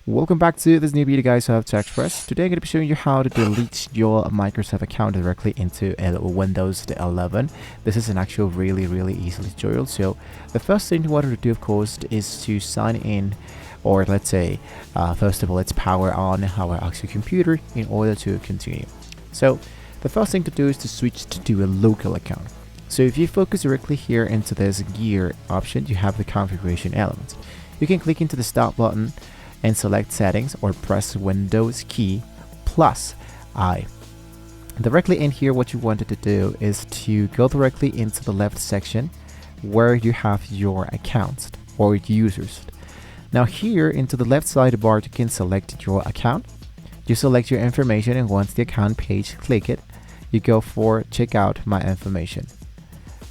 Welcome back to this new video, guys, of Tech Express. Today I'm going to be showing you how to delete your Microsoft account directly into Windows 11. This is an actual really easy tutorial. So the first thing you want to do, of course, is to sign in, or let's say first of all, let's power on our actual computer in order to continue. So the first thing to do is to switch to a local account. So if you focus directly here into this gear option, you have the configuration elements. You can click into the start button and select settings, or press Windows key plus I. Directly in here, what you wanted to do is to go directly into the left section where you have your accounts or users. Now here into the left sidebar, you can select your account. You select your information, and once the account page, click it. You go for check out my information,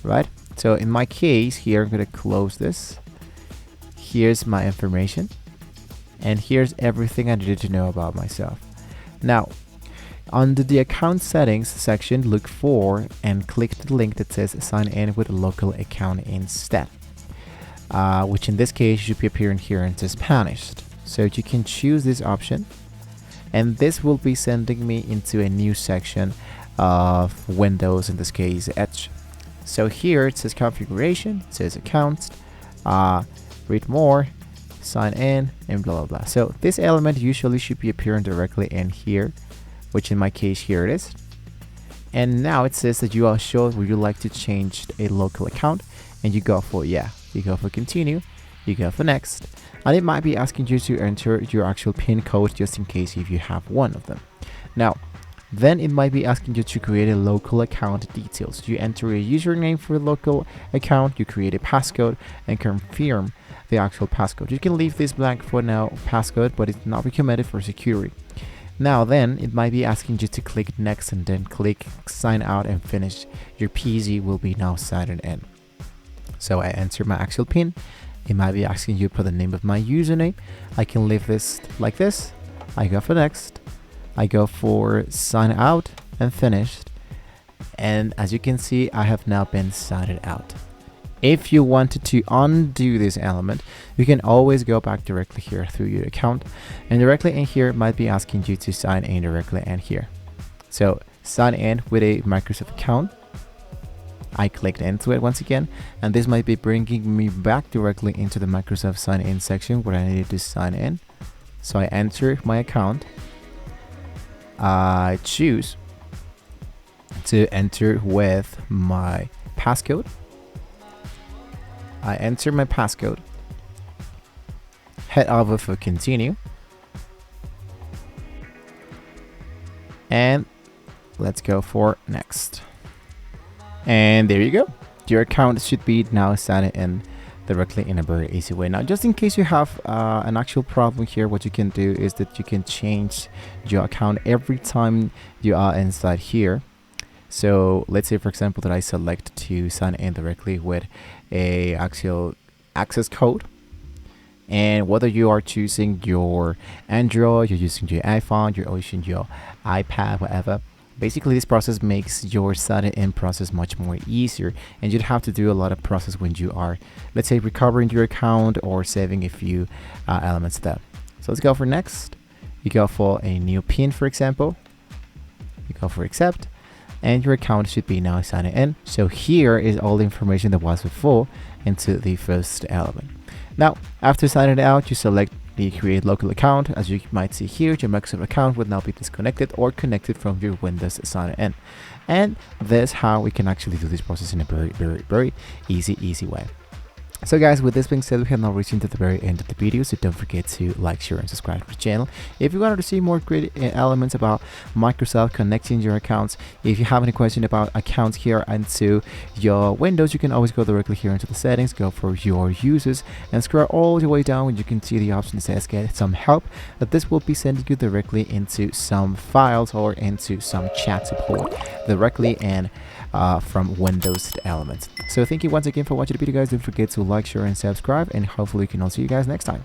right? So in my case here, I'm going to close this. Here's my information. And here's everything I needed to know about myself. Now, under the account settings section, look for and click the link that says sign in with a local account instead, which in this case should be appearing here into Spanish. So you can choose this option, and this will be sending me into a new section of Windows, in this case Edge. So here it says configuration, it says accounts, read more, sign in, and blah blah. So this element usually should be appearing directly in here, which in my case here it is. And now it says that you are sure would you like to change a local account, and you go for yeah, you go for continue, you go for next, and it might be asking you to enter your actual PIN code just in case if you have one of them. Now then it might be asking you to create a local account details. You enter a username for a local account, you create a passcode, and confirm the actual passcode. You can leave this blank for now, passcode, but it's not recommended for security. Now then it might be asking you to click next, and then click sign out and finish. Your PC will be now signed in. So I enter my actual PIN. It might be asking you for the name of my username. I can leave this like this. I go for next. I go for sign out and finished. And as you can see, I have now been signed out. If you wanted to undo this element, you can always go back directly here through your account, and directly in here it might be asking you to sign in directly in here. So sign in with a Microsoft account. I clicked into it once again, and this might be bringing me back directly into the Microsoft sign in section where I needed to sign in. So I enter my account. I choose to enter with my passcode. I enter my passcode, head over for continue, and let's go for next. And there you go. Your account should be now signed in directly in a very easy way. Now, just in case you have an actual problem here, what you can do is that you can change your account every time you are inside here. So let's say, for example, that I select to sign in directly with a actual access code, and whether you are choosing your Android, you're using your iPhone, you're using your iPad, whatever, basically this process makes your signing in process much more easier, and you'd have to do a lot of process when you are, let's say, recovering your account or saving a few elements there. So let's go for next. You go for a new PIN, for example. You go for accept, and your account should be now signed in. So here is all the information that was before into the first element. Now, after signing out, you select the create local account. As you might see here, your Microsoft account would now be disconnected or connected from your Windows sign in. And that's how we can actually do this process in a very easy way. So guys, with this being said, we have now reached into the very end of the video, so don't forget to like, share, and subscribe to the channel. If you wanted to see more great elements about Microsoft connecting your accounts, if you have any question about accounts here into your Windows, you can always go directly here into the settings, go for your users, and scroll all the way down and you can see the option that says get some help. That this will be sending you directly into some files or into some chat support directly in from Windows Elements. So thank you once again for watching the video, guys. Don't forget to like, share, and subscribe, and hopefully we can all see you guys next time.